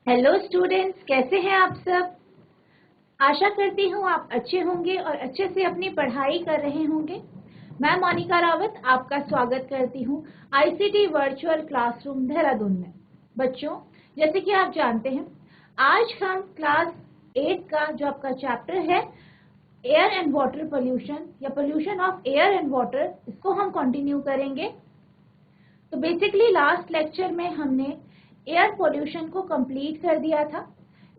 Hello students, कैसे हैं आप सब। आशा करती हूँ आप अच्छे होंगे और अच्छे से अपनी पढ़ाई कर रहे होंगे। मैं मोनिका रावत आपका स्वागत करती हूँ आईसीटी वर्चुअल क्लासरूम देहरादून में। बच्चों, जैसे कि आप जानते हैं, आज हम क्लास 8 का जो आपका चैप्टर है एयर एंड वाटर पोल्यूशन या pollution of air and water, इसको हम कंटिन्यू करेंगे। तो बेसिकली लास्ट लेक्चर में हमने एयर पोल्यूशन को कंप्लीट कर दिया था।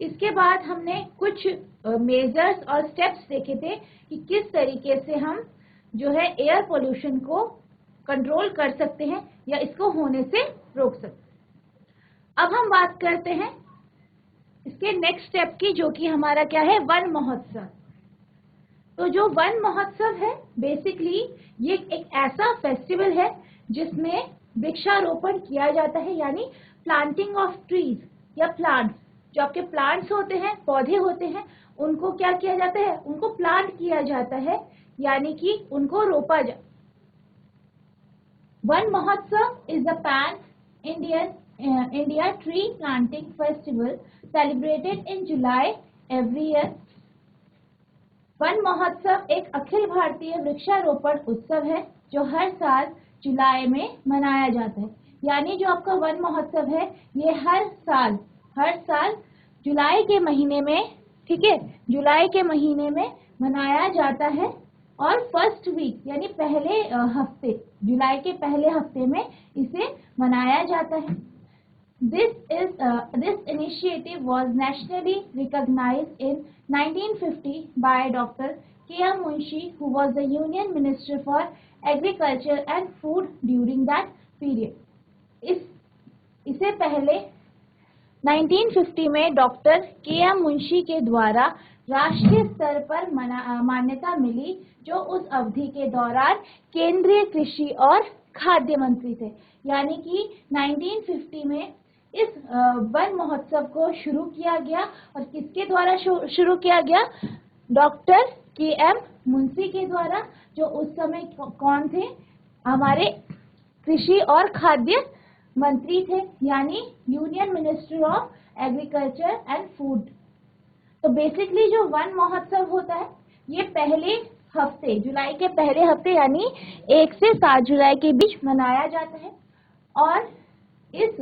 इसके बाद हमने कुछ मेजर्स और स्टेप्स देखे थे कि किस तरीके से हम जो है एयर पोल्यूशन को कंट्रोल कर सकते हैं या इसको होने से रोक सकते हैं। अब हम बात करते हैं इसके नेक्स्ट स्टेप की, जो कि हमारा क्या है, वन महोत्सव। तो जो वन महोत्सव है, बेसिकली ये एक ऐसा फेस्टिवल है जिसमें वृक्षारोपण किया जाता है, यानी प्लांटिंग ऑफ ट्रीज या प्लांट्स। जो आपके प्लांट्स होते हैं, पौधे होते हैं, उनको क्या किया जाता है, उनको प्लांट किया जाता है, यानी कि उनको रोपा जाता। वन महोत्सव is the pan India tree planting festival celebrated in July every year. One महोत्सव एक अखिल भारतीय वृक्षारोपण उत्सव है जो हर साल जुलाई में मनाया जाता है। यानी जो आपका वन महोत्सव है, ये हर साल जुलाई के महीने में, ठीक है, जुलाई के महीने में मनाया जाता है। और फर्स्ट वीक यानी पहले हफ्ते, जुलाई के पहले हफ्ते में इसे मनाया जाता है। This initiative was nationally recognized in 1950 by Dr. K.M. Munshi, who was the Union Minister for Agriculture and Food during that period. इसे पहले 1950 में डॉक्टर के.एम. मुंशी के द्वारा राष्ट्रीय स्तर पर मान्यता मिली, जो उस अवधि के दौरान केंद्रीय कृषि और खाद्य मंत्री थे। यानी कि 1950 में इस वन महोत्सव को शुरू किया गया। और किसके द्वारा शुरू किया गया? Doctor KM. मुंशी के द्वारा, जो उस समय कौन थे? हमारे कृषि और खाद्य मंत्री थे, यानी union minister of agriculture and food. तो बेसिकली जो वन महोत्सव होता है, ये पहले हफ्ते, जुलाई के पहले हफ्ते यानी 1 से 7 जुलाई के बीच मनाया जाता है। और इस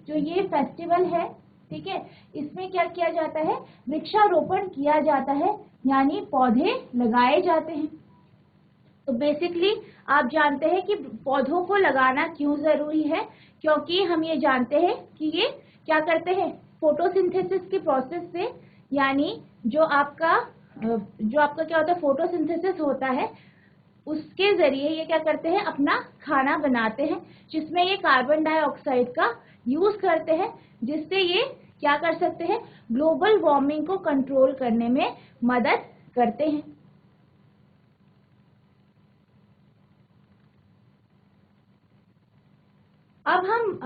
जो ये फेस्टिवल है, ठीक है, इसमें क्या किया जाता है? वृक्षारोपण किया जाता है, यानी पौधे लगाए जाते हैं। तो बेसिकली आप जानते हैं कि पौधों को लगाना क्यों जरूरी है? क्योंकि हम ये जानते हैं कि ये क्या करते हैं, फोटोसिंथेसिस की प्रोसेस से, यानी जो आपका क्या होता है, फोटोसिंथेसिस होता है, उसके जरिए ये क्या करते हैं, अपना खाना बनाते हैं, जिसमें ये कार्बन डाइऑक्साइड का यूज करते हैं, जिससे ये क्या कर सकते हैं, ग्लोबल वार्मिंग को कंट्रोल करने में मदद करते हैं। अब हम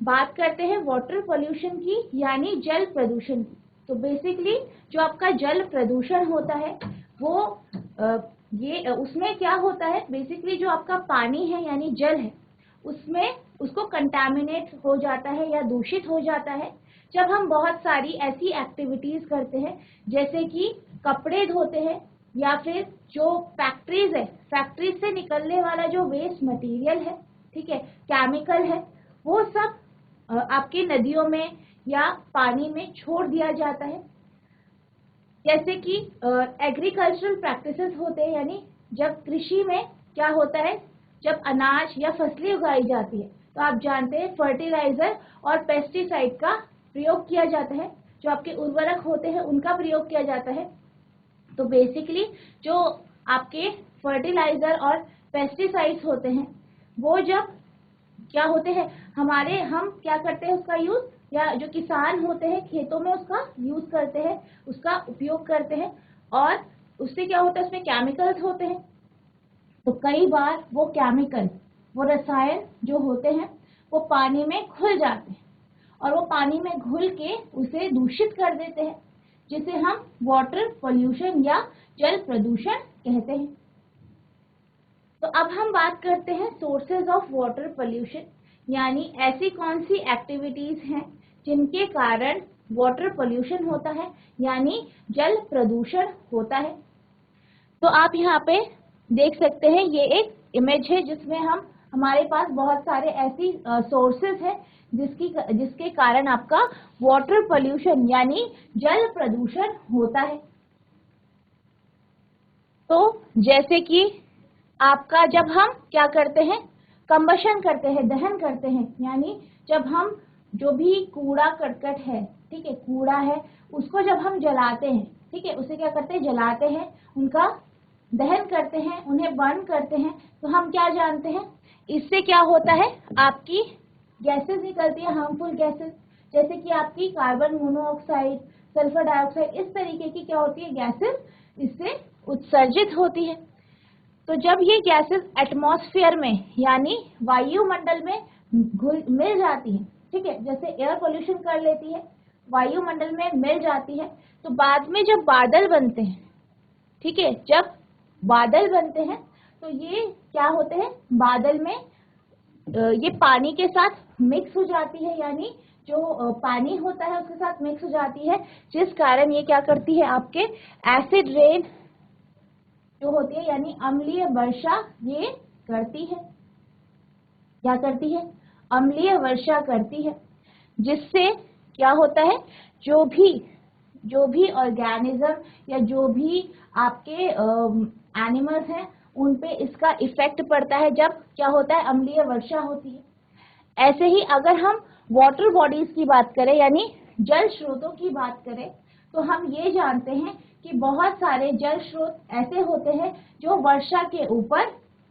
बात करते हैं वाटर पोल्यूशन की, यानी जल प्रदूषण की। तो बेसिकली जो आपका जल प्रदूषण होता है, वो उसमें क्या होता है, बेसिकली जो आपका पानी है यानी जल है, उसमें उसको कंटामिनेट हो जाता है या दूषित हो जाता है जब हम बहुत सारी ऐसी एक्टिविटीज करते हैं, जैसे कि कपड़े धोते हैं, या फिर जो फैक्ट्रीज है, फैक्ट्रीज से निकलने वाला जो वेस्ट मटेरियल है, ठीक है, केमिकल है, वो सब आपकी नदियों में या पानी में छोड़ दिया जाता है। जैसे कि एग्रीकल्चरल प्रैक्टिसेस होते हैं, यानी जब कृषि में क्या होता है, जब अनाज या फसलें उगाई जाती है, तो आप जानते हैं फर्टिलाइजर और पेस्टिसाइड का प्रयोग किया जाता है, जो आपके उर्वरक होते हैं उनका प्रयोग किया जाता है। तो बेसिकली जो आपके फर्टिलाइजर और पेस्टिसाइड्स होते हैं, वो जब क्या होते हैं, हम क्या करते हैं उसका यूज, या जो किसान होते हैं खेतों में उसका यूज करते हैं, उसका उपयोग करते हैं, और उससे क्या होता है, उसमें केमिकल्स होते हैं। तो कई बार वो केमिकल, वो रसायन जो होते हैं, वो पानी में घुल जाते हैं, और वो पानी में घुल के उसे दूषित कर देते हैं, जिसे हम वाटर पोल्यूशन या जल प्रदूषण कहते हैं। तो अब हम बात करते हैं सोर्सेज ऑफ वाटर पोल्यूशन, यानी ऐसी कौन सी एक्टिविटीज हैं जिनके कारण वाटर पोल्यूशन होता है, यानी जल प्रदूषण होता है। तो आप यहाँ पे देख सकते हैं, ये एक इमेज है जिसमें हमारे पास बहुत सारे ऐसी सोर्सेस है जिसके कारण आपका वाटर पोल्यूशन यानी जल प्रदूषण होता है। तो जैसे कि आपका जब हम क्या करते हैं, कंबशन करते हैं, दहन करते हैं, यानी जब हम जो भी कूड़ा करकट है, ठीक है, कूड़ा है, उसको जब हम जलाते हैं, ठीक है, उसे क्या करते हैं, जलाते हैं, उनका दहन करते हैं, उन्हें बर्न करते हैं, तो हम क्या जानते हैं, इससे क्या होता है, आपकी गैसेस निकलती है, हार्मफुल गैसेस, जैसे कि आपकी कार्बन मोनोऑक्साइड, सल्फर डाइऑक्साइड, इस तरीके की क्या होती है, गैसेस इससे उत्सर्जित होती है। तो जब ये गैसेस एटमॉस्फेयर में यानी वायुमंडल में घुल मिल जाती हैं, ठीक है, जैसे एयर पोल्यूशन कर लेती है, वायुमंडल में मिल जाती है, तो बाद में जब बादल बनते हैं, ठीक है, जब बादल बनते हैं तो ये क्या होते हैं, बादल में ये पानी के साथ मिक्स हो जाती है, यानी जो पानी होता है उसके साथ मिक्स हो जाती है, जिस कारण ये क्या करती है, आपके एसिड रेन जो होती है यानी अम्लीय वर्षा ये करती है। क्या करती है, अम्लीय वर्षा करती है, जिससे क्या होता है, जो भी ऑर्गेनिज्म या जो भी आपके एनिमल्स हैं उन पे इसका इफेक्ट पड़ता है जब क्या होता है, अम्लीय वर्षा होती है। ऐसे ही अगर हम वाटर बॉडीज की बात करें यानी जल स्रोतों की बात करें, तो हम ये जानते हैं कि बहुत सारे जल स्रोत ऐसे होते हैं जो वर्षा के ऊपर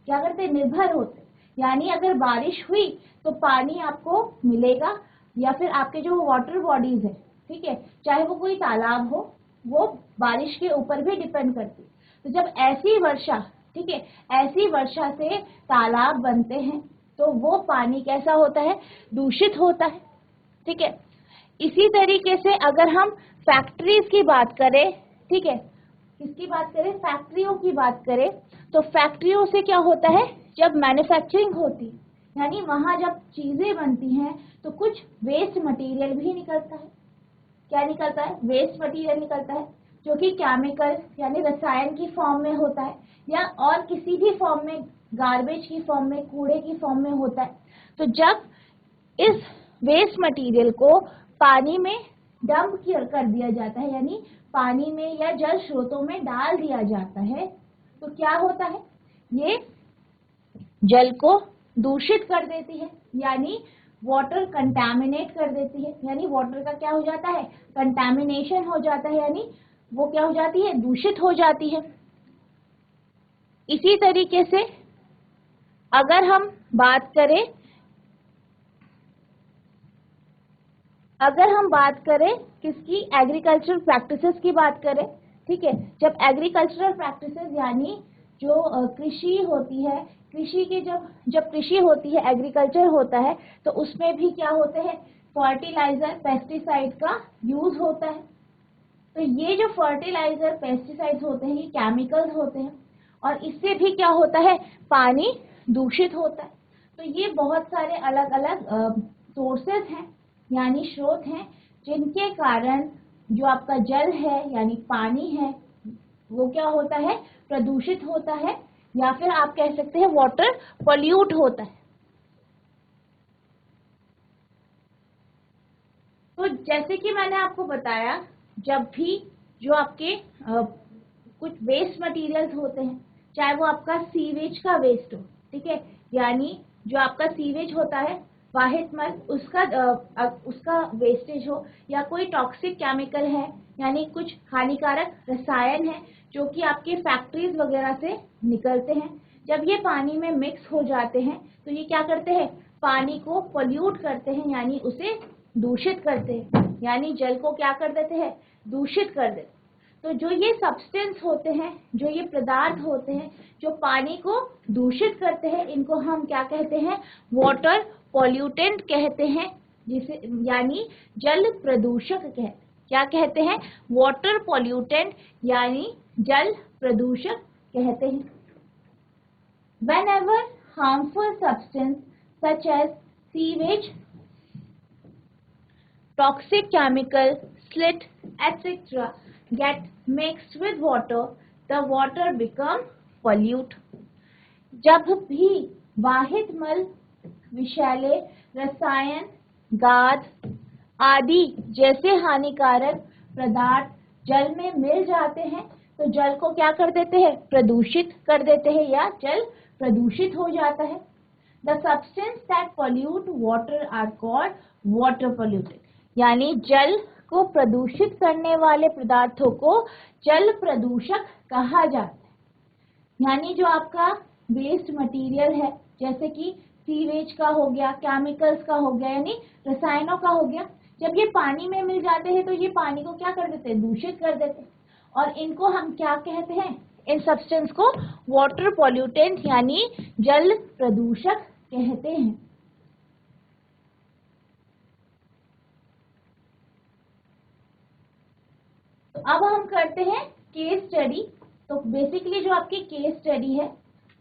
क्या करते हैं, निर्भर होते हैं, यानी अगर बारिश हुई तो पानी आपको मिलेगा, या फिर आपके जो वाटर बॉडीज है, ठीक है, चाहे वो कोई तालाब हो, वो बारिश के ऊपर भी डिपेंड करती है। तो जब ऐसी वर्षा, ठीक है, ऐसी वर्षा से तालाब बनते हैं तो वो पानी कैसा होता है, दूषित होता है, ठीक है। इसी तरीके से अगर हम फैक्ट्रीज की बात करें, ठीक है, किसकी बात करें, फैक्ट्रियों की बात करें, तो फैक्ट्रियों से क्या होता है, जब मैन्युफैक्चरिंग होती है यानी वहां जब चीजें बनती हैं तो कुछ वेस्ट मटेरियल भी निकलता है। क्या निकलता है, वेस्ट मटेरियल निकलता है, जो कि केमिकल यानी रसायन की फॉर्म में होता है या और किसी भी फॉर्म में, गार्बेज की फॉर्म में, कूड़े की फॉर्म में होता है। तो जब इस वेस्ट मटेरियल को पानी में डंप कर दिया जाता है, यानी पानी में या जल स्रोतों में डाल दिया जाता है, तो क्या होता है, ये जल को दूषित कर देती है, यानी वाटर कंटामिनेट कर देती है, यानी वाटर का क्या हो जाता है, कंटामिनेशन हो जाता है, यानी वो क्या हो जाती है, दूषित हो जाती है। इसी तरीके से अगर हम बात करें किसकी, एग्रीकल्चरल प्रैक्टिसेस की बात करें, ठीक है, जब एग्रीकल्चरल प्रैक्टिसेस यानी जो कृषि होती है, कृषि की जब कृषि होती है, एग्रीकल्चर होता है, तो उसमें भी क्या होते हैं, फर्टिलाइजर, पेस्टिसाइड का यूज होता है। तो ये जो फर्टिलाइजर, पेस्टिसाइड्स होते हैं, ये केमिकल्स होते हैं, और इससे भी क्या होता है, पानी दूषित होता है। तो ये बहुत सारे अलग अलग सोर्सेस हैं यानी स्रोत हैं, जिनके कारण जो आपका जल है यानी पानी है वो क्या होता है, प्रदूषित होता है, या फिर आप कह सकते हैं वाटर पोल्यूट होता है। तो जैसे कि मैंने आपको बताया, जब भी जो आपके कुछ वेस्ट मटेरियल्स होते हैं, चाहे वो आपका सीवेज का वेस्ट हो, ठीक है, यानी जो आपका सीवेज होता है, वाहित मल, उसका वेस्टेज हो, या कोई टॉक्सिक केमिकल है यानी कुछ हानिकारक रसायन है जो कि आपके फैक्ट्रीज वगैरह से निकलते हैं, जब ये पानी में मिक्स हो जाते हैं तो ये क्या करते हैं, पानी को पोल्यूट करते हैं, यानी उसे दूषित करते हैं, यानी जल को क्या कर देते हैं, दूषित कर देते हैं। तो जो ये सब्सटेंस होते हैं, जो ये पदार्थ होते हैं जो पानी को दूषित करते हैं, इनको हम क्या कहते हैं, वाटर पॉल्यूटेंट कहते हैं, जिसे यानी जल प्रदूषक कहते हैं। क्या कहते हैं, वाटर पॉल्यूटेंट यानी जल प्रदूषक कहते हैं। Whenever harmful substance such as sewage, toxic chemical, slit, etc. get mixed with water, the water become pollute. जब भी वाहित मल, विषैले रसायन, गाद आदि जैसे हानिकारक पदार्थ जल में मिल जाते हैं तो जल को क्या कर देते हैं, प्रदूषित कर देते हैं या जल प्रदूषित हो जाता है. The substance that pollute water are called water pollutant. यानी जल को प्रदूषित करने वाले पदार्थों को जल प्रदूषक कहा जाता है. यानी जो आपका वेस्ट मटेरियल है, जैसे कि सीवेज का हो गया, केमिकल्स का हो गया, यानी रसायनों का हो गया, जब ये पानी में मिल जाते हैं तो ये पानी को क्या कर देते हैं, दूषित कर देते हैं. और इनको हम क्या कहते हैं, इन सब्सटेंस को वाटर पॉल्यूटेंट यानी जल प्रदूषक कहते हैं. तो अब हम करते हैं केस स्टडी. तो बेसिकली जो आपकी केस स्टडी है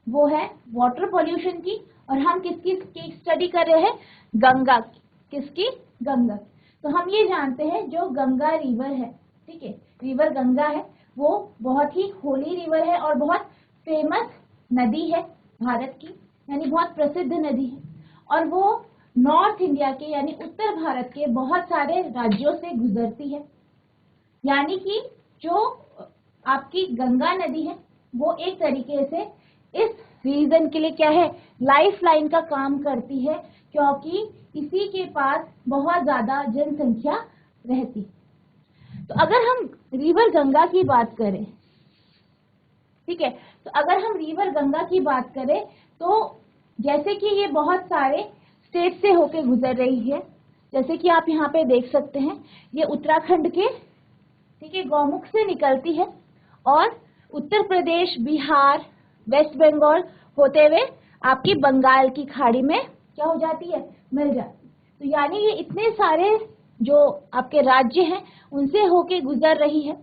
वो है वाटर पॉल्यूशन की, और हम किसकी केस स्टडी कर रहे हैं, गंगा की. किसकी, गंगा. तो हम ये जानते हैं जो गंगा रिवर है, ठीक है, रिवर गंगा है, वो बहुत ही होली रिवर है और बहुत फेमस नदी है भारत की, यानी बहुत प्रसिद्ध नदी है. और वो नॉर्थ इंडिया के यानी उत्तर भारत के बहुत सारे राज्यों से गुजरती है. यानी कि जो आपकी गंगा नदी है वो एक तरीके से इस रीजन के लिए क्या है, लाइफ लाइन का काम करती है, क्योंकि इसी के पास बहुत ज्यादा जनसंख्या रहती. तो अगर हम रिवर गंगा की बात करें, ठीक है, तो अगर हम रिवर गंगा की बात करें तो जैसे कि ये बहुत सारे स्टेट से होके गुजर रही है, जैसे कि आप यहाँ पे देख सकते हैं, ये उत्तराखंड के, ठीक है, गौमुख से निकलती है और उत्तर प्रदेश, बिहार, वेस्ट बंगाल होते हुए आपकी बंगाल की खाड़ी में क्या हो जाती है, मिल जाती है. तो यानी ये इतने सारे जो आपके राज्य हैं उनसे होके गुजर रही है.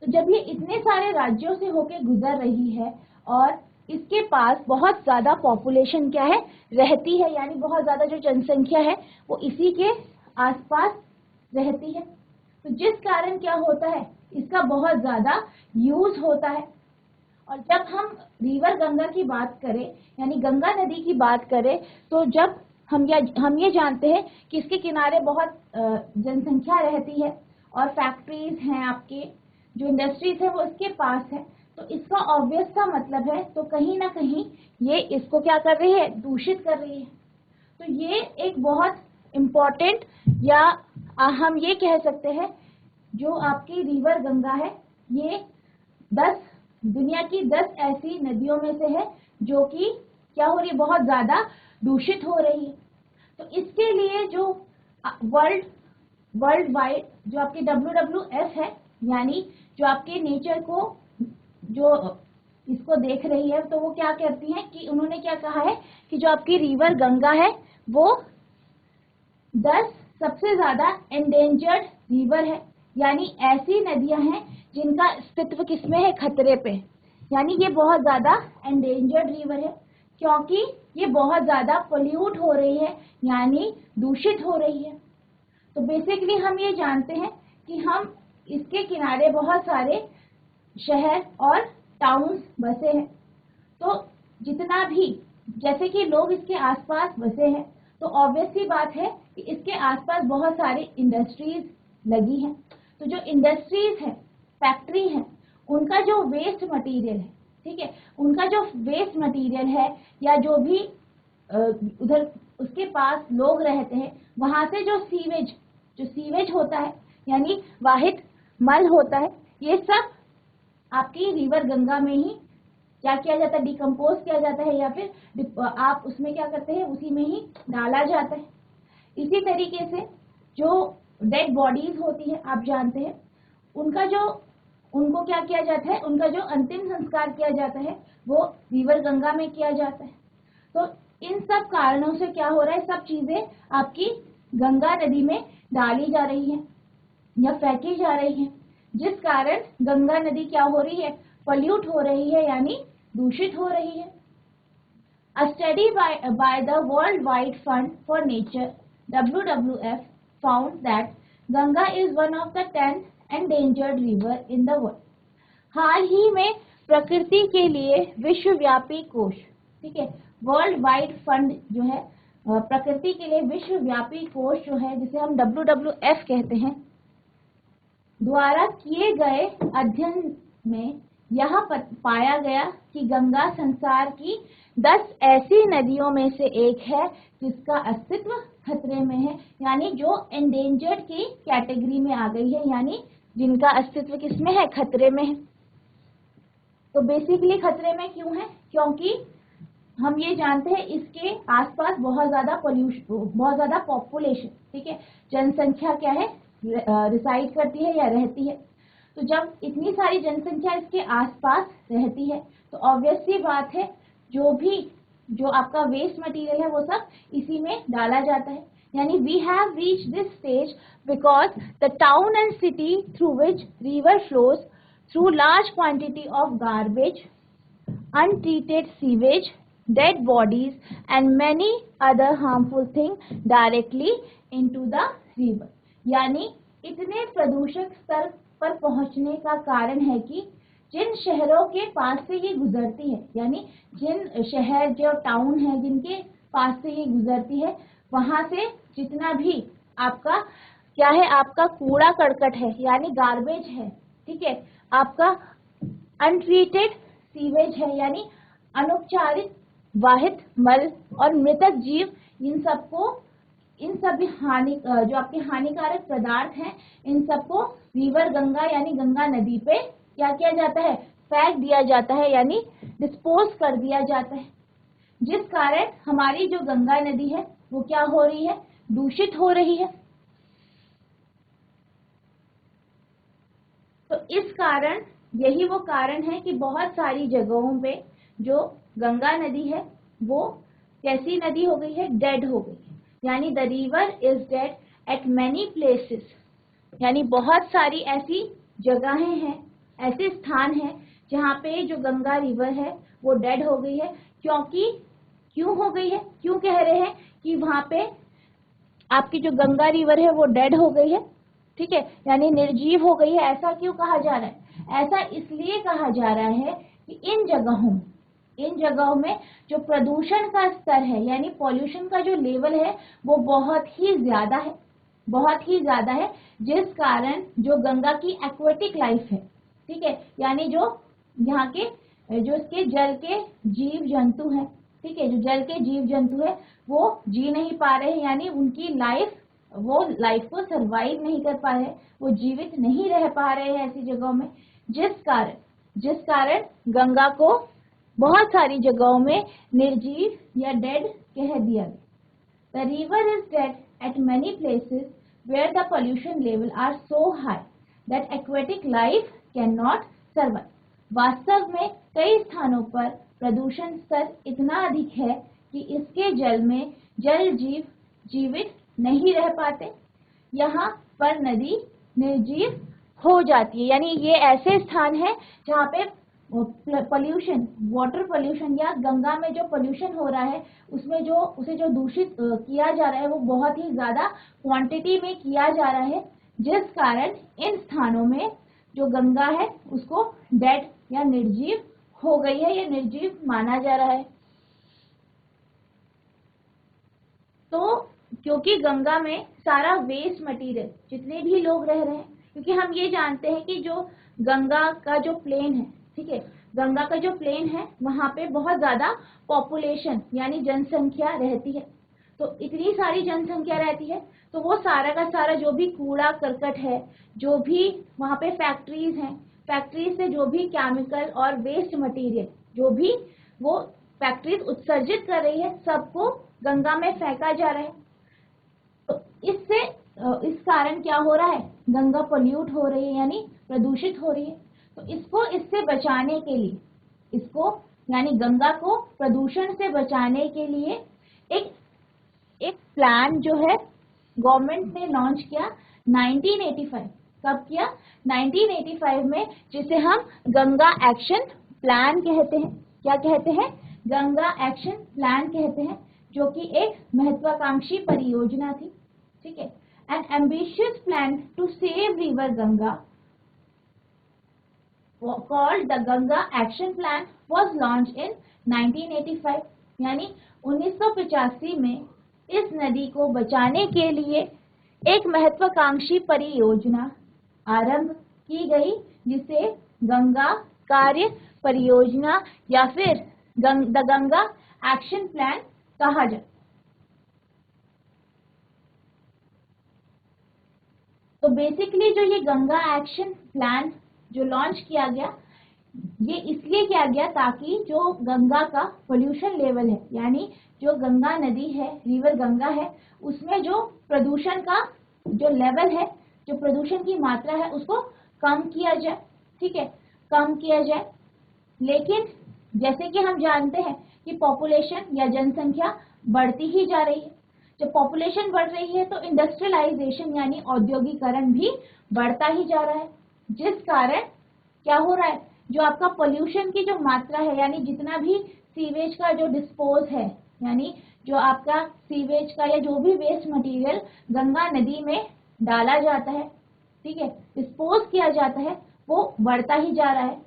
तो जब ये इतने सारे राज्यों से होके गुजर रही है और इसके पास बहुत ज्यादा पॉपुलेशन क्या है, रहती है, यानी बहुत ज्यादा जो जनसंख्या है वो इसी के आसपास रहती है. तो जिस कारण क्या होता है, इसका बहुत ज्यादा यूज होता है. और जब हम रिवर गंगा की बात करें, यानी गंगा नदी की बात करें, तो जब हम ये जानते हैं कि इसके किनारे बहुत जनसंख्या रहती है और फैक्ट्रीज हैं, आपके जो इंडस्ट्रीज है वो इसके पास है, तो इसका ऑब्वियस सा मतलब है, तो कहीं ना कहीं ये इसको क्या कर रही है, दूषित कर रही है. तो ये एक बहुत इम्पोर्टेंट, या हम ये कह सकते हैं जो आपकी रिवर गंगा है, ये 10 दुनिया की 10 ऐसी नदियों में से है जो कि क्या हो रही है, बहुत ज्यादा दूषित हो रही है. तो इसके लिए जो वर्ल्ड वाइड जो आपकी WWF है, यानी जो आपके नेचर को जो इसको देख रही है, तो वो क्या कहती है कि उन्होंने क्या कहा है कि जो आपकी रिवर गंगा है वो 10 सबसे ज्यादा एंडेंजर्ड रिवर है, यानी ऐसी नदियां हैं जिनका अस्तित्व किसमें है, खतरे पे. यानी ये बहुत ज्यादा एंडेंजर्ड रिवर है क्योंकि ये बहुत ज्यादा पोल्यूट हो रही है, यानी दूषित हो रही है. तो बेसिकली हम ये जानते हैं कि हम इसके किनारे बहुत सारे शहर और टाउन्स बसे हैं. तो जितना भी जैसे कि लोग इसके आसपास बसे हैं, तो ऑब्वियस सी बात है कि इसके आसपास बहुत सारी इंडस्ट्रीज लगी हैं. तो जो इंडस्ट्रीज है, फैक्ट्री है, उनका जो वेस्ट मटेरियल है, ठीक है, उनका जो वेस्ट मटेरियल है या जो भी उधर उसके पास लोग रहते हैं, वहां से जो सीवेज होता है, यानी वाहित मल होता है, ये सब आपकी रिवर गंगा में ही क्या किया जाता है, डिकम्पोज किया जाता है, या फिर आप उसमें क्या करते हैं, उसी में ही डाला जाता है. इसी तरीके से जो डेड बॉडीज होती है, आप जानते हैं, उनको क्या किया जाता है, उनका जो अंतिम संस्कार किया जाता है वो रिवर गंगा में किया जाता है. तो इन सब कारणों से क्या हो रहा है, सब चीजें आपकी गंगा नदी में डाली जा रही है या फेंकी जा रही है, जिस कारण गंगा नदी क्या हो रही है, पोल्यूट हो रही है, यानी दूषित हो रही है. A study by the World Wide Fund for Nature (WWF) found that Ganga is one of the 10 endangered river in the world. हाल ही में प्रकृति के लिए विश्वव्यापी कोष, ठीक है, वर्ल्ड वाइड फंड जो है प्रकृति के लिए विश्वव्यापी कोष जो है, जिसे हम WWF कहते हैं, द्वारा किए गए अध्ययन में यह पाया गया कि गंगा संसार की 10 ऐसी नदियों में से एक है जिसका अस्तित्व खतरे में है, यानी जो एंडेंजर्ड की कैटेगरी में आ गई है, यानी जिनका अस्तित्व किसमें है, खतरे में है। तो बेसिकली खतरे में क्यों है? क्योंकि हम ये जानते हैं इसके आसपास बहुत ज्यादा पॉपुलेशन, ठीक है, जनसंख्या क्या है, रिसाइड करती है या रहती है। तो जब इतनी सारी जनसंख्या इसके आसपास रहती है तो ऑब्वियस सी बात है जो आपका वेस्ट मटेरियल है वो सब इसी में डाला जाता है। यानी we have reach this stage because the town and city through which river flows through large quantity of garbage, untreated sewage, dead bodies and many other harmful things directly into the river। यानी इतने प्रदूषक स्तर पर पहुंचने का कारण है कि जिन शहरों के पास से ये गुजरती है, यानी जिन शहर जो टाउन है जिनके पास से ये गुजरती है, वहां से जितना भी आपका क्या है, आपका कूड़ा करकट है यानी गार्बेज है, ठीक है, आपका अनट्रीटेड सीवेज है यानी अनुपचारित वाहित मल और मृतक जीव, इन सभी जो आपके हानिकारक पदार्थ हैं, इन सबको रिवर गंगा यानी गंगा नदी पे क्या किया जाता है, फेंक दिया जाता है, यानी डिस्पोज कर दिया जाता है, जिस कारण हमारी जो गंगा नदी है वो क्या हो रही है, दूषित हो रही है। तो इस कारण यही वो कारण है कि बहुत सारी जगहों पे जो गंगा नदी है वो कैसी नदी हो गई है, डेड हो गई है, यानी the river is dead eight many places, यानी बहुत सारी ऐसी जगहें हैं, ऐसे स्थान हैं जहाँ पे जो गंगा रिवर है वो डेड हो गई है। क्यों हो गई है, क्यों कह रहे हैं कि वहाँ पे आपकी जो गंगा रिवर है वो डेड हो गई है, ठीक है, यानी निर्जीव हो गई है। ऐसा क्यों कहा जा रहा है? ऐसा इसलिए कहा जा रहा है कि इन जगहों में जो प्रदूषण का स्तर है यानी पॉल्यूशन का जो लेवल है वो बहुत ही ज्यादा है, जिस कारण जो गंगा की एक्वेटिक लाइफ है, ठीक है, यानी जो यहाँ के जो इसके जल के जीव जंतु हैं, ठीक है, जो जल के जीव जंतु है वो जी नहीं पा रहे हैं, यानी उनकी लाइफ को सरवाइव नहीं कर पा रहे, वो जीवित नहीं रह पा रहे हैं ऐसी जगहों में, जिस कारण गंगा को बहुत सारी जगहों में निर्जीव या डेड कह दिया गया। The river is dead at many places where the pollution level are so high that aquatic life can not survive. वास्तव में कई स्थानों पर प्रदूषण स्तर इतना अधिक है कि इसके जल में जल जीव जीवित नहीं रह पाते, यहाँ पर नदी निर्जीव हो जाती है। यानी ये ऐसे स्थान है जहाँ पे पोल्यूशन, वाटर पोल्यूशन या गंगा में जो पोल्यूशन हो रहा है उसे जो दूषित किया जा रहा है वो बहुत ही ज्यादा क्वांटिटी में किया जा रहा है, जिस कारण इन स्थानों में जो गंगा है उसको डेड या निर्जीव हो गई है या निर्जीव माना जा रहा है। तो क्योंकि गंगा में सारा वेस्ट मटेरियल, जितने भी लोग रह रहे हैं, क्योंकि हम ये जानते हैं कि जो गंगा का जो प्लेन है, ठीक है, गंगा का जो प्लेन है वहां पे बहुत ज्यादा पॉपुलेशन यानी जनसंख्या रहती है। तो इतनी सारी जनसंख्या रहती है तो वो सारा का सारा जो भी कूड़ा करकट है, जो भी वहां पे फैक्ट्रीज हैं, फैक्ट्रीज से जो भी केमिकल और वेस्ट मटेरियल जो भी वो फैक्ट्रीज उत्सर्जित कर रही है, सबको गंगा में फेंका जा रहा है। तो इस कारण क्या हो रहा है, गंगा पोल्यूट हो रही है यानी प्रदूषित हो रही है। तो इससे बचाने के लिए, यानी गंगा को प्रदूषण से बचाने के लिए एक प्लान जो है गवर्नमेंट ने लॉन्च किया 1985। कब किया? 1985 में, जिसे हम गंगा एक्शन प्लान कहते हैं। क्या कहते हैं? गंगा एक्शन प्लान कहते हैं, जो कि एक महत्वाकांक्षी परियोजना थी, ठीक है। an ambitious plan to save river Ganga called the Ganga Action Plan was launched in 1985. यानी 1985 में इस नदी को बचाने के लिए एक महत्वाकांक्षी परियोजना आरंभ की गई जिसे गंगा कार्य परियोजना या फिर द गंगा एक्शन प्लान कहा जाता। तो बेसिकली जो ये गंगा एक्शन प्लान जो लॉन्च किया गया, ये इसलिए किया गया ताकि जो गंगा का पोल्यूशन लेवल है, यानी जो गंगा नदी है, रिवर गंगा है, उसमें जो प्रदूषण का जो लेवल है, जो प्रदूषण की मात्रा है, उसको कम किया जाए। ठीक है, कम किया जाए। लेकिन जैसे कि हम जानते हैं कि पॉपुलेशन या जनसंख्या बढ़ती ही जा रही है। जब पॉपुलेशन बढ़ रही है तो इंडस्ट्रियलाइजेशन यानी औद्योगिकरण भी बढ़ता ही जा रहा है, जिस कारण क्या हो रहा है, जो आपका पोल्यूशन की जो मात्रा है, यानी जितना भी सीवेज का जो डिस्पोज है, यानी जो आपका सीवेज का या जो भी वेस्ट मटेरियल गंगा नदी में डाला जाता है, ठीक है, डिस्पोज किया जाता है, वो बढ़ता ही जा रहा है।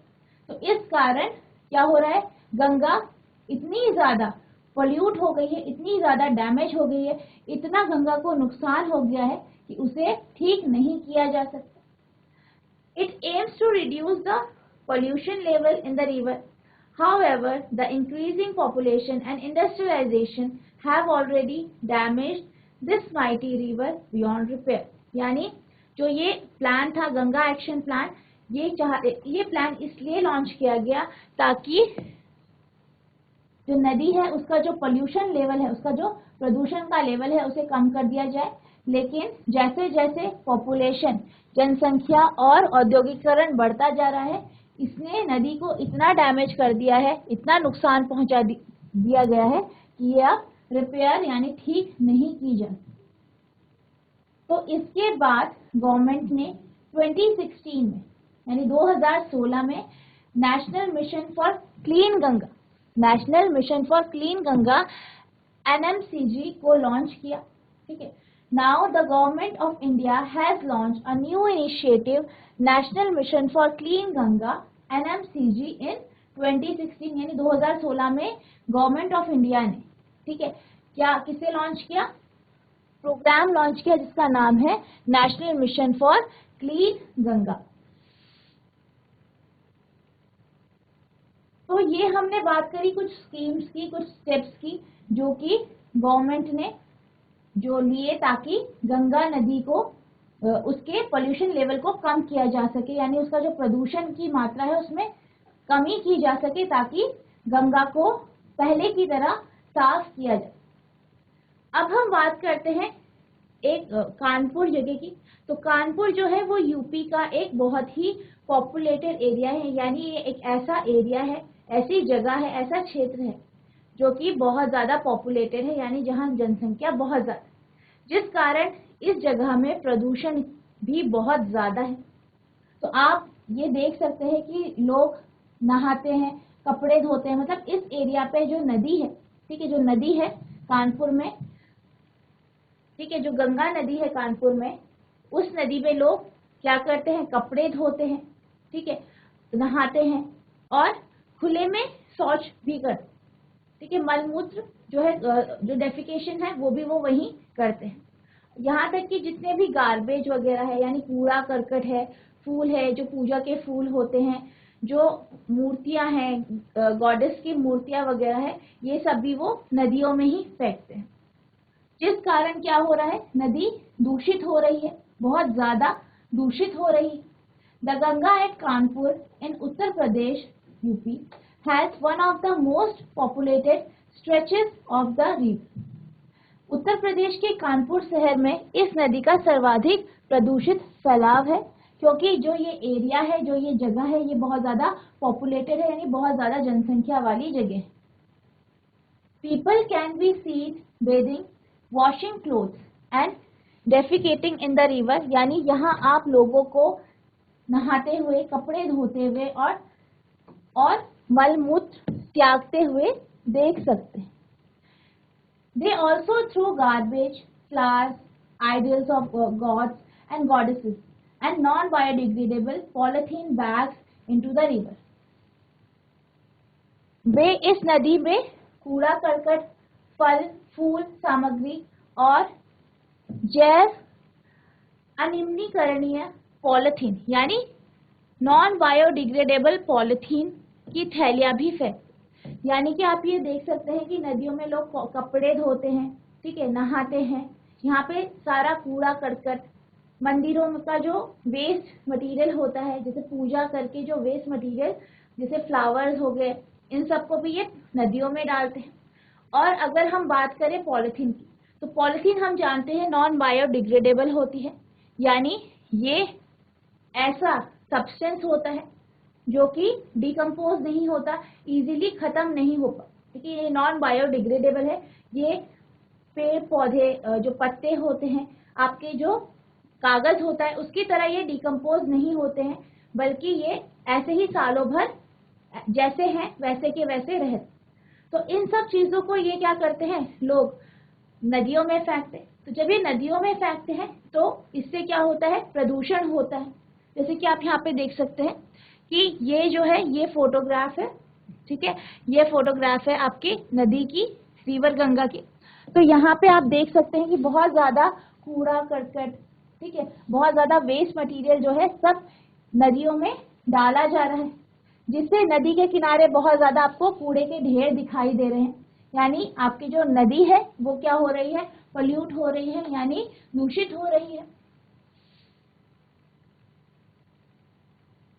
तो इस कारण क्या हो रहा है, गंगा इतनी ज्यादा पोल्यूट हो गई है, इतनी ज्यादा डैमेज हो गई है, इतना गंगा को नुकसान हो गया है कि उसे ठीक नहीं किया जा सकता। It aims to reduce the pollution level in the river. However, the increasing population and industrialization have already damaged this mighty river beyond repair. यानी जो ये प्लान था गंगा एक्शन प्लान, ये प्लान इसलिए लॉन्च किया गया ताकि जो नदी है उसका जो पोल्यूशन लेवल है, उसका जो प्रदूषण का लेवल है, उसे कम कर दिया जाए। लेकिन जैसे जैसे पॉपुलेशन, जनसंख्या और औद्योगिकरण बढ़ता जा रहा है, इसने नदी को इतना डैमेज कर दिया है, इतना नुकसान पहुंचा दिया गया है कि यह रिपेयर यानी ठीक नहीं की जा। तो इसके बाद गवर्नमेंट ने 2016 में यानी 2016 में national mission for clean Ganga NMCG को लॉन्च किया। ठीक है, now the government of India has launch a new initiative national mission for clean Ganga NMCG इन 2016 यानी 2016 में गवर्नमेंट ऑफ इंडिया ने, ठीक है, क्या किसे लॉन्च किया, प्रोग्राम लॉन्च किया जिसका नाम है national mission for clean Ganga. तो ये हमने बात करी कुछ स्कीम्स की, कुछ स्टेप्स की, जो कि गवर्नमेंट ने जो लिए ताकि गंगा नदी को उसके पोल्यूशन लेवल को कम किया जा सके, यानी उसका जो प्रदूषण की मात्रा है उसमें कमी की जा सके ताकि गंगा को पहले की तरह साफ किया जाए। अब हम बात करते हैं एक कानपुर जगह की। तो कानपुर जो है वो यूपी का एक बहुत ही पॉपुलेटेड एरिया है, यानी ये एक ऐसा एरिया है, ऐसी जगह है, ऐसा क्षेत्र है जो कि बहुत ज्यादा पॉपुलेटेड है, यानी जहाँ जनसंख्या बहुत ज्यादा, जिस कारण इस जगह में प्रदूषण भी बहुत ज्यादा है। तो आप ये देख सकते हैं कि लोग नहाते हैं, कपड़े धोते हैं, मतलब इस एरिया पे जो नदी है, ठीक है, जो नदी है कानपुर में, ठीक है, जो गंगा नदी है कानपुर में, उस नदी पे लोग क्या करते हैं, कपड़े धोते हैं, ठीक है, नहाते हैं और खुले में शौच भी करते, ठीक है, मलमूत्र जो है, जो डेफिकेशन है वो भी वो वहीं करते हैं। यहाँ तक कि जितने भी गार्बेज वगैरह है, यानी कूड़ा करकट है, फूल है, जो पूजा के फूल होते हैं, जो मूर्तियां हैं, गॉडेस की मूर्तियां वगैरह है, ये सब भी वो नदियों में ही फेंकते हैं, जिस कारण क्या हो रहा है, नदी दूषित हो रही है, बहुत ज्यादा दूषित हो रही है। The Ganga at Kanpur in Uttar Pradesh UP has one of the most populated stretches of the river. Uttar Pradesh के कानपुर शहर में इस नदी का सर्वाधिक प्रदूषित फैलाव है, क्योंकि जो ये एरिया है, जो ये जगह है, ये बहुत ज्यादा पॉपुलेटेड है, यानी बहुत ज्यादा जनसंख्या वाली जगह है। People can be seen bathing, washing clothes and defecating in the river, यानी यहाँ आप लोगों को नहाते हुए, कपड़े धोते हुए और मलमूत्र त्यागते हुए देख सकते हैं। They also throw garbage, flowers, idols of gods and goddesses, and non-biodegradable polythene bags into the river. वे इस नदी में कूड़ा करकट, फल फूल सामग्री और जैव अनिम्नीकरणीय पॉलिथीन यानी नॉन बायोडिग्रेडेबल पॉलिथीन की थैलियां भी फेंक, यानी कि आप ये देख सकते हैं कि नदियों में लोग कपड़े धोते हैं, ठीक है, नहाते हैं, यहाँ पे सारा कूड़ा करकट, मंदिरों का जो वेस्ट मटेरियल होता है, जैसे पूजा करके जो वेस्ट मटेरियल जैसे फ्लावर्स हो गए, इन सबको भी ये नदियों में डालते हैं। और अगर हम बात करें पॉलिथीन की, तो पॉलिथीन हम जानते हैं नॉन बायोडिग्रेडेबल होती है, यानी ये ऐसा सब्सटेंस होता है जो कि डिकम्पोज नहीं होता, इजीली खत्म नहीं हो पाता, ठीक है, ये नॉन बायोडिग्रेडेबल है। ये पेड़ पौधे जो पत्ते होते हैं, आपके जो कागज होता है, उसकी तरह ये डिकम्पोज नहीं होते हैं, बल्कि ये ऐसे ही सालों भर जैसे हैं वैसे के वैसे रहते। तो इन सब चीजों को ये क्या करते हैं, लोग नदियों में फेंकते। तो जब ये नदियों में फेंकते हैं तो इससे क्या होता है, प्रदूषण होता है। जैसे कि आप यहाँ पे देख सकते हैं कि ये जो है ये फोटोग्राफ है, ठीक है, ये फोटोग्राफ है आपकी नदी की, रिवर गंगा की। तो यहाँ पे आप देख सकते हैं कि बहुत ज्यादा कूड़ा करकट, ठीक है, बहुत ज्यादा वेस्ट मटेरियल जो है सब नदियों में डाला जा रहा है, जिससे नदी के किनारे बहुत ज्यादा आपको कूड़े के ढेर दिखाई दे रहे हैं। यानी आपकी जो नदी है वो क्या हो रही है, पोल्यूट हो रही है, यानी दूषित हो रही है।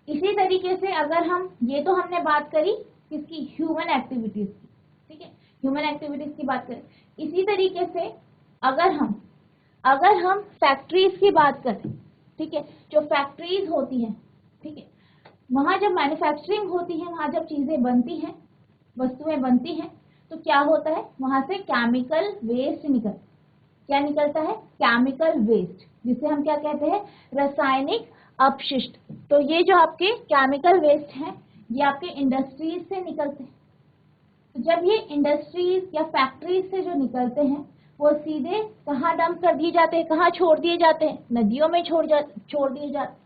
इसी तरीके से अगर हम, ये तो हमने बात करी किसकी, ह्यूमन एक्टिविटीज की, ठीक है, ह्यूमन एक्टिविटीज की बात करें। इसी तरीके से अगर हम फैक्ट्रीज की बात करें, ठीक है, जो फैक्ट्रीज होती हैं, ठीक है, वहां जब मैन्युफैक्चरिंग होती है, वहां जब चीजें बनती हैं, वस्तुएं बनती हैं, तो क्या होता है, वहां से केमिकल वेस्ट क्या निकलता है, केमिकल वेस्ट, जिसे हम क्या कहते हैं, रासायनिक अपशिष्ट। तो ये जो आपके केमिकल वेस्ट हैं, ये आपके इंडस्ट्रीज से निकलते हैं। तो जब ये इंडस्ट्रीज या फैक्ट्रीज से जो निकलते हैं, वो सीधे कहाँ डंप कर दिए जाते हैं, कहाँ छोड़ दिए जाते हैं, नदियों में छोड़ दिए जाते हैं।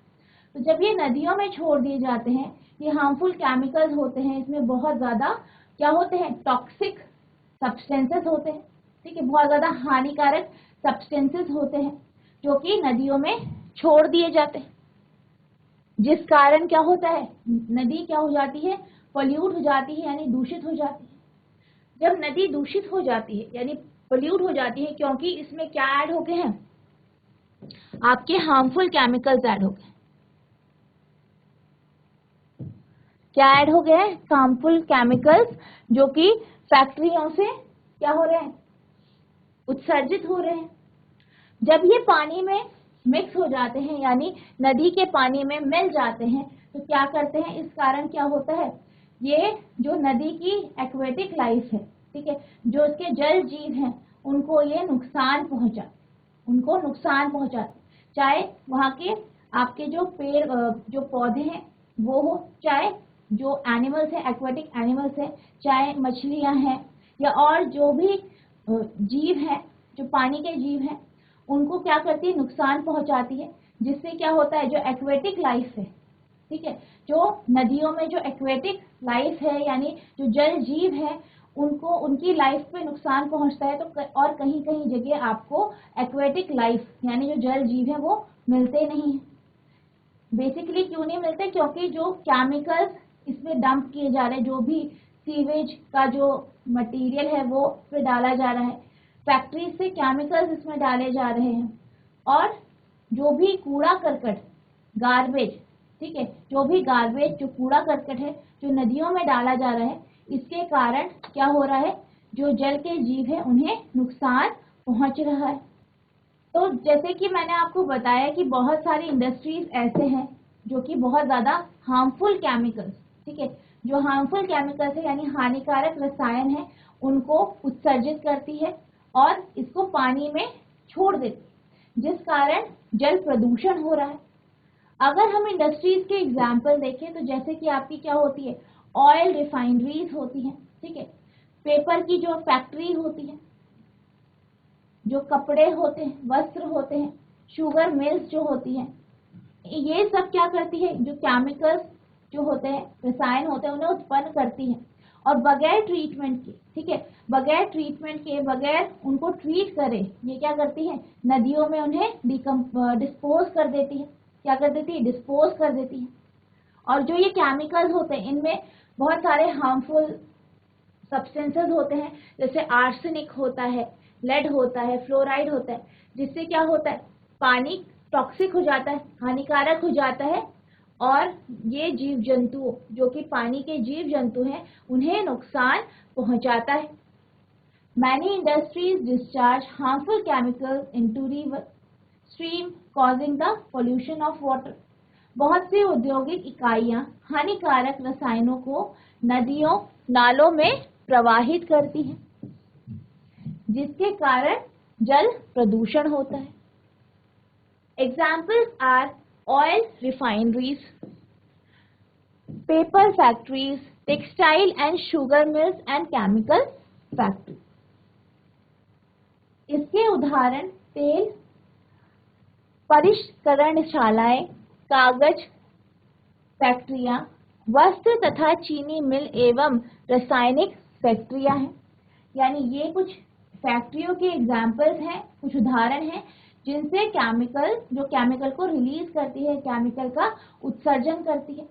तो जब ये नदियों में छोड़ दिए जाते हैं, ये हार्मफुल केमिकल्स होते हैं, इसमें बहुत ज्यादा क्या होते हैं, टॉक्सिक सब्सटेंसेस होते हैं, ठीक है, बहुत ज्यादा हानिकारक सब्सटेंसेस होते हैं जो कि नदियों में छोड़ दिए जाते हैं, जिस कारण क्या होता है, नदी क्या हो जाती है, पोल्यूट हो जाती है, यानी दूषित हो जाती है। जब नदी दूषित हो जाती है यानी पोल्यूट हो जाती है, क्योंकि इसमें क्या ऐड हो गए हैं, आपके हार्मफुल केमिकल्स ऐड हो गए। क्या ऐड हो गए हैं, हार्मफुल केमिकल्स, जो कि फैक्ट्रियों से क्या हो रहे हैं, उत्सर्जित हो रहे हैं। जब ये पानी में मिक्स हो जाते हैं, यानी नदी के पानी में मिल जाते हैं, तो क्या करते हैं, इस कारण क्या होता है, ये जो नदी की एक्वेटिक लाइफ है, ठीक है, जो इसके जल जीव हैं, उनको ये नुकसान पहुंचाते, चाहे वहाँ के आपके जो पेड़ जो पौधे हैं वो हो, चाहे जो एनिमल्स हैं, एक्वेटिक एनिमल्स हैं, चाहे मछलियां हैं, या और जो भी जीव हैं, जो पानी के जीव हैं, उनको क्या करती है, नुकसान पहुंचाती है। जिससे क्या होता है, जो एक्वेटिक लाइफ है, ठीक है, जो नदियों में जो एक्वेटिक लाइफ है, यानी जो जल जीव है, उनको उनकी लाइफ पे नुकसान पहुंचता है। तो और कहीं कहीं जगह आपको एक्वेटिक लाइफ यानी जो जल जीव है वो मिलते नहीं है। बेसिकली क्यों नहीं मिलते, क्योंकि जो केमिकल्स इसमें डंप किए जा रहे हैं, जो भी सीवेज का जो मटेरियल है वो इसमें डाला जा रहा है, फैक्ट्री से केमिकल्स इसमें डाले जा रहे हैं, और जो भी कूड़ा करकट, गार्बेज, ठीक है, जो भी गार्बेज, जो कूड़ा करकट है जो नदियों में डाला जा रहा है, इसके कारण क्या हो रहा है, जो जल के जीव है उन्हें नुकसान पहुंच रहा है। तो जैसे कि मैंने आपको बताया कि बहुत सारी इंडस्ट्रीज ऐसे हैं जो कि बहुत ज्यादा हार्मफुल केमिकल्स, ठीक है, जो हार्मफुल केमिकल्स है यानी हानिकारक रसायन है, उनको उत्सर्जित करती है और इसको पानी में छोड़ देती है, जिस कारण जल प्रदूषण हो रहा है। अगर हम इंडस्ट्रीज के एग्जाम्पल देखें, तो जैसे कि आपकी क्या होती है, ऑयल रिफाइनरीज होती हैं, ठीक है, पेपर की जो फैक्ट्री होती है, जो कपड़े होते हैं, वस्त्र होते हैं, शुगर मिल्स जो होती हैं, ये सब क्या करती है, जो केमिकल्स जो होते हैं, रसायन होते हैं, उन्हें उत्पन्न करती है। और बगैर ट्रीटमेंट के, ठीक है, बगैर ट्रीटमेंट के, बगैर उनको ट्रीट करे, ये क्या करती है, नदियों में उन्हें डिस्पोज कर देती है। क्या कर देती है, डिस्पोज कर देती है। और जो ये केमिकल्स होते हैं, इनमें बहुत सारे हार्मफुल सब्सटेंसेस होते हैं, जैसे आर्सेनिक होता है, लेड होता है, फ्लोराइड होता है, जिससे क्या होता है, पानी टॉक्सिक हो जाता है, हानिकारक हो जाता है, और ये जीव जंतु जो कि पानी के जीव जंतु हैं, उन्हें नुकसान पहुंचाता है। Many industries discharge harmful chemicals into river stream causing the pollution of water. बहुत सी औद्योगिक इकाइयां हानिकारक रसायनों को नदियों, नालों में प्रवाहित करती हैं, जिसके कारण जल प्रदूषण होता है। Examples are oil refineries, paper factories, textile and sugar mills and chemical factories. इसके उदाहरण तेल परिष्करणशालाएं, कागज फैक्ट्रियां, वस्त्र तथा चीनी मिल एवं रासायनिक फैक्ट्रियां हैं। यानी ये कुछ फैक्ट्रियों के एग्जाम्पल्स हैं, कुछ उदाहरण हैं जिनसे जो केमिकल को रिलीज करती है, केमिकल का उत्सर्जन करती है।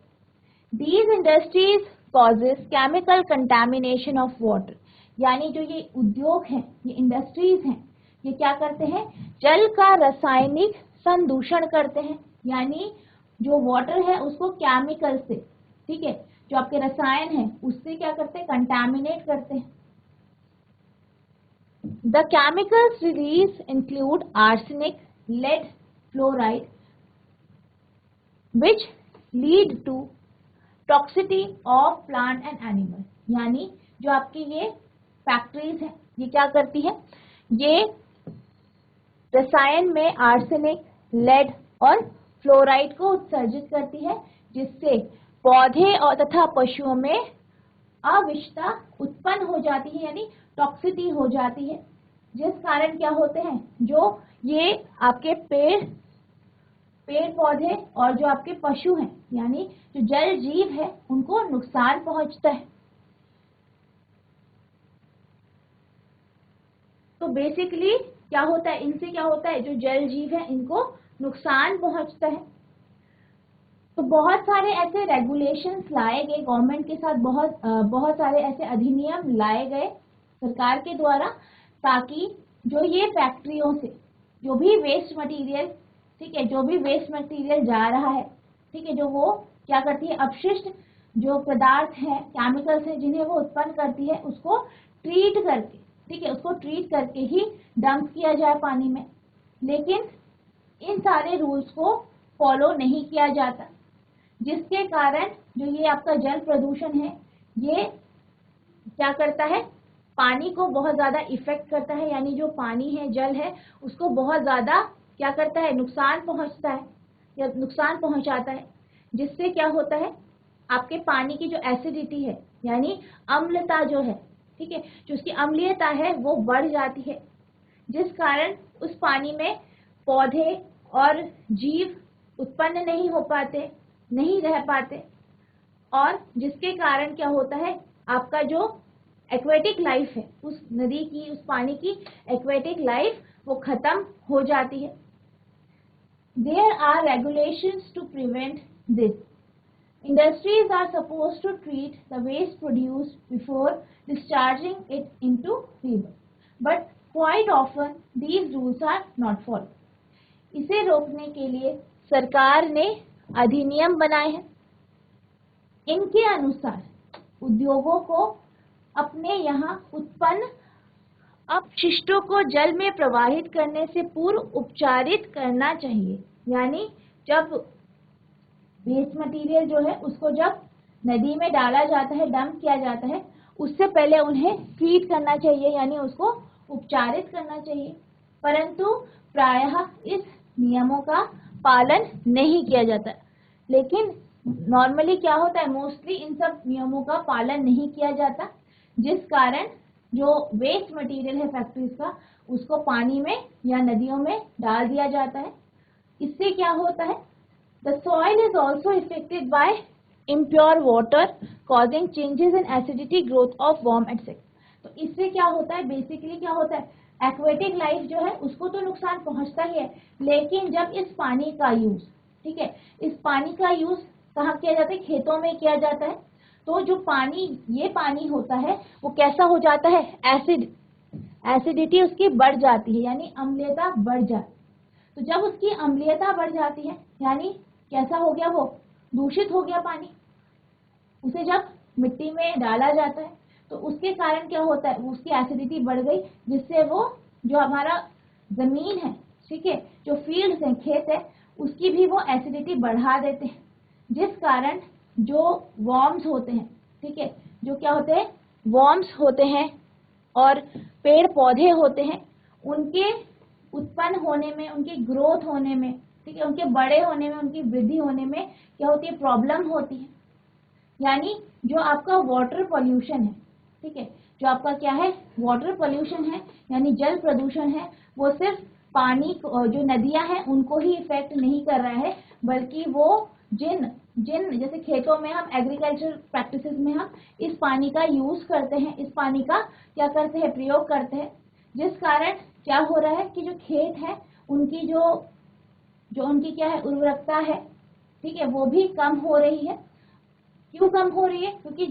These industries causes chemical contamination of water. यानी जो ये उद्योग हैं, ये इंडस्ट्रीज हैं, ये क्या करते हैं, जल का रासायनिक संदूषण करते हैं। यानी जो वाटर है उसको केमिकल से, ठीक है, जो आपके रसायन है उससे क्या करते हैं, कंटामिनेट करते हैं। The chemicals released include arsenic, lead, fluoride, which lead to toxicity of plant and animal. यानी जो आपकी ये फैक्ट्रीज है, ये क्या करती है, ये रसायन में आर्सेनिक, लेड और फ्लोराइड को उत्सर्जित करती है, जिससे पौधे और तथा पशुओं में अविषता उत्पन्न हो जाती है, यानी टॉक्सिटी हो जाती है, जिस कारण क्या होते हैं, जो ये आपके पेड़ पौधे और जो आपके पशु हैं, यानी जो जल जीव है, उनको नुकसान पहुंचता है। तो बेसिकली क्या होता है, इनसे क्या होता है, जो जल जीव है इनको नुकसान पहुंचता है। तो बहुत सारे ऐसे रेगुलेशंस लाए गए गवर्नमेंट के साथ, बहुत सारे ऐसे अधिनियम लाए गए सरकार के द्वारा, ताकि जो ये फैक्ट्रियों से जो भी वेस्ट मटेरियल, ठीक है, जो भी वेस्ट मटेरियल जा रहा है, ठीक है, जो वो क्या करती है, अपशिष्ट जो पदार्थ है, केमिकल्स हैं जिन्हें वो उत्पन्न करती है, उसको ट्रीट करके, ठीक है, उसको ट्रीट करके ही डंप किया जाए पानी में। लेकिन इन सारे रूल्स को फॉलो नहीं किया जाता, जिसके कारण जो ये आपका जल प्रदूषण है, ये क्या करता है, पानी को बहुत ज्यादा इफेक्ट करता है। यानी जो पानी है, जल है, उसको बहुत ज्यादा क्या करता है, नुकसान पहुंचता है या नुकसान पहुंचाता है, जिससे क्या होता है, आपके पानी की जो एसिडिटी है, यानी अम्लता जो है, ठीक है, जो उसकी अम्लीयता है वो बढ़ जाती है, जिस कारण उस पानी में पौधे और जीव उत्पन्न नहीं हो पाते, नहीं रह पाते, और जिसके कारण क्या होता है, आपका जो एक्वेटिक लाइफ है, उस नदी की, उस पानी की एक्वेटिक लाइफ वो खत्म हो जाती है। There are regulations to prevent this. Industries are supposed to treat the waste produced before discharging it into river, but quite often these rules are not followed. इसे रोकने के लिए सरकार ने अधिनियम बनाए हैं। इनके अनुसार उद्योगों को अपने यहाँ उत्पन्न अपशिष्टों को जल में प्रवाहित करने से पूर्व उपचारित करना चाहिए। यानी जब वेस्ट मटेरियल जो है उसको जब नदी में डाला जाता है, डंप किया जाता है, उससे पहले उन्हें ट्रीट करना चाहिए, यानी उसको उपचारित करना चाहिए। परंतु प्रायः इस नियमों का पालन नहीं किया जाता। लेकिन नॉर्मली क्या होता है, मोस्टली इन सब नियमों का पालन नहीं किया जाता, जिस कारण जो वेस्ट मटेरियल है फैक्ट्रीज का, उसको पानी में या नदियों में डाल दिया जाता है। इससे क्या होता है, the soil is also affected by impure water causing changes in acidity growth of worm etcetera. तो इससे क्या होता है, बेसिकली क्या होता है, एक्वेटिक लाइफ जो है उसको तो नुकसान पहुंचता ही है, लेकिन जब इस पानी का यूज, ठीक है, इस पानी का यूज कहाँ किया जाता है, खेतों में किया जाता है, तो जो पानी, ये पानी होता है वो कैसा हो जाता है, एसिडिटी उसकी बढ़ जाती है, यानी अम्लीयता बढ़ जाती है। तो जब उसकी अम्लीयता बढ़ जाती है, यानी कैसा हो गया, वो दूषित हो गया पानी, उसे जब मिट्टी में डाला जाता है तो उसके कारण क्या होता है, उसकी एसिडिटी बढ़ गई, जिससे वो जो हमारा जमीन है, ठीक है, जो फील्ड्स है, खेत है, उसकी भी वो एसिडिटी बढ़ा देते हैं, जिस कारण जो वर्म्स होते हैं, ठीक है, जो क्या होते हैं, वर्म्स होते हैं और पेड़ पौधे होते हैं, उनके उत्पन्न होने में, उनके ग्रोथ होने में, ठीक है, उनके बड़े होने में, उनकी वृद्धि होने में क्या होती है, प्रॉब्लम होती है। यानी जो आपका वाटर पॉल्यूशन है, ठीक है, जो आपका क्या है, वाटर पॉल्यूशन है, यानी जल प्रदूषण है, वो सिर्फ पानी जो नदियां हैं उनको ही इफेक्ट नहीं कर रहा है, बल्कि वो जिन जिन जैसे खेतों में हम एग्रीकल्चर प्रैक्टिसेस में हम इस पानी का यूज करते हैं, इस पानी का क्या करते हैं, प्रयोग करते हैं, जिस कारण क्या हो रहा है कि जो खेत है उनकी जो उनकी क्या है, उर्वरकता है, ठीक है, वो भी कम हो रही है। क्यों कम हो रही है, क्योंकि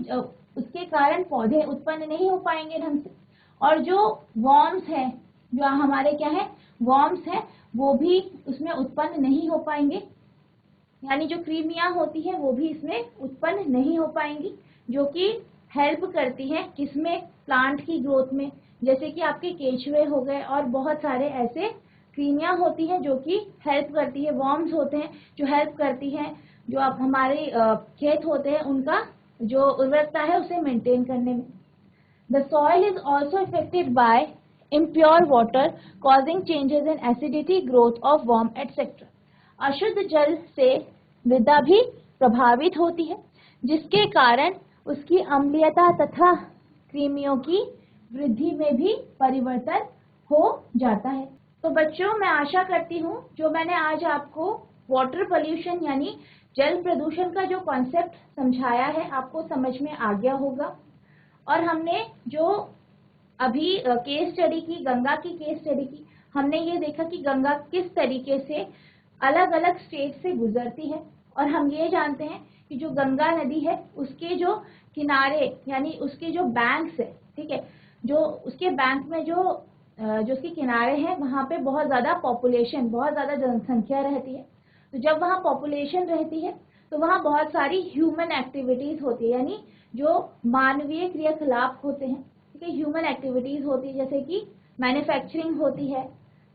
उसके कारण पौधे उत्पन्न नहीं हो पाएंगे ढंग से, और जो वर्म्स है, जो हमारे क्या है, वर्म्स है, वो भी उसमें उत्पन्न नहीं हो पाएंगे, यानी जो कृमियां होती है वो भी इसमें उत्पन्न नहीं हो पाएंगी, जो कि हेल्प करती है किसमें, प्लांट की ग्रोथ में, जैसे कि आपके केचुए हो गए और बहुत सारे ऐसे कृमियां होती हैं जो कि हेल्प करती है, वर्म्स होते हैं जो हेल्प करती हैं, जो आप हमारे खेत होते हैं उनका जो उर्वरकता है उसे मेंटेन करने में। The soil is also affected by impure water causing changes in acidity growth of worm etc. अशुद्ध जल से मृदा भी प्रभावित होती है, जिसके कारण उसकी अम्लीयता तथा कृमियों की वृद्धि में भी परिवर्तन हो जाता है। तो बच्चों, मैं आशा करती हूँ जो मैंने आज आपको वाटर पोल्यूशन यानी जल प्रदूषण का जो कॉन्सेप्ट समझाया है आपको समझ में आ गया होगा। और हमने जो अभी केस स्टडी की, गंगा की केस स्टडी की, हमने ये देखा कि गंगा किस तरीके से अलग अलग स्टेट से गुजरती है, और हम ये जानते हैं कि जो गंगा नदी है उसके जो किनारे यानी उसके जो बैंक्स है, ठीक है, जो उसके बैंक में जो उसके किनारे हैं वहाँ पे बहुत ज़्यादा पॉपुलेशन, बहुत ज़्यादा जनसंख्या रहती है। तो जब वहाँ पॉपुलेशन रहती है तो वहाँ बहुत सारी ह्यूमन एक्टिविटीज़ होती है, यानी जो मानवीय क्रियाकलाप होते हैं, ठीक है, ह्यूमन एक्टिविटीज होती है, जैसे कि मैन्युफैक्चरिंग होती है,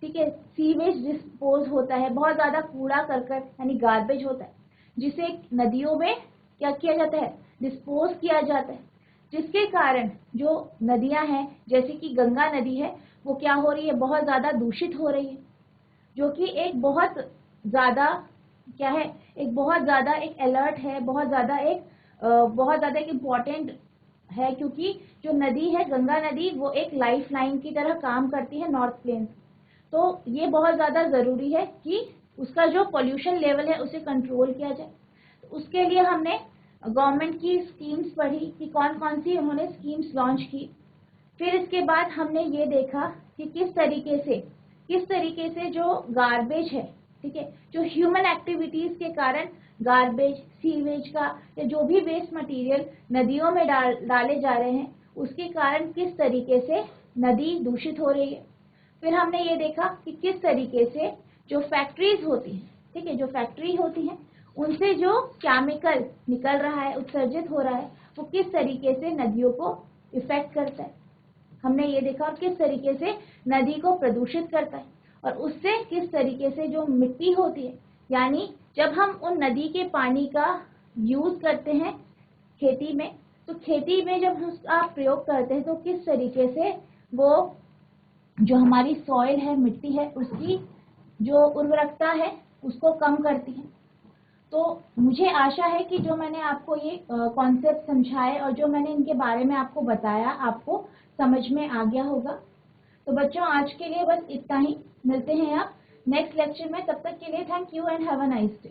ठीक है, सीवेज डिस्पोज होता है, बहुत ज्यादा कूड़ा करकट यानी गार्बेज होता है, जिसे नदियों में क्या किया जाता है, डिस्पोज किया जाता है, जिसके कारण जो नदियां हैं जैसे कि गंगा नदी है वो क्या हो रही है, बहुत ज्यादा दूषित हो रही है, जो कि एक बहुत ज्यादा क्या है, एक बहुत ज्यादा एक अलर्ट है, बहुत ज्यादा एक इम्पोर्टेंट है, क्योंकि जो नदी है गंगा नदी वो एक लाइफ लाइन की तरह काम करती है नॉर्थ प्लेन। तो ये बहुत ज़्यादा ज़रूरी है कि उसका जो पोल्यूशन लेवल है उसे कंट्रोल किया जाए। तो उसके लिए हमने गवर्नमेंट की स्कीम्स पढ़ी कि कौन कौन सी उन्होंने स्कीम्स लॉन्च की। फिर इसके बाद हमने ये देखा कि किस तरीके से जो गार्बेज है, ठीक है, जो ह्यूमन एक्टिविटीज़ के कारण गार्बेज, सीवेज का या जो भी वेस्ट मटेरियल नदियों में डाले जा रहे हैं उसके कारण किस तरीके से नदी दूषित हो रही है। फिर हमने ये देखा कि किस तरीके से जो फैक्ट्रीज होती हैं, ठीक है, जो फैक्ट्री होती हैं उनसे जो केमिकल निकल रहा है, उत्सर्जित हो रहा है, वो किस तरीके से नदियों को इफेक्ट करता है। हमने ये देखा और किस तरीके से नदी को प्रदूषित करता है, और उससे किस तरीके से जो मिट्टी होती है, यानी जब हम उन नदी के पानी का यूज करते हैं खेती में, तो खेती में जब उसका प्रयोग करते हैं तो किस तरीके से वो जो हमारी सॉइल है, मिट्टी है, उसकी जो उर्वरकता है उसको कम करती है। तो मुझे आशा है कि जो मैंने आपको ये कॉन्सेप्ट समझाए और जो मैंने इनके बारे में आपको बताया आपको समझ में आ गया होगा। तो बच्चों आज के लिए बस इतना ही, मिलते हैं आप नेक्स्ट लेक्चर में, तब तक के लिए thank you and have a nice day.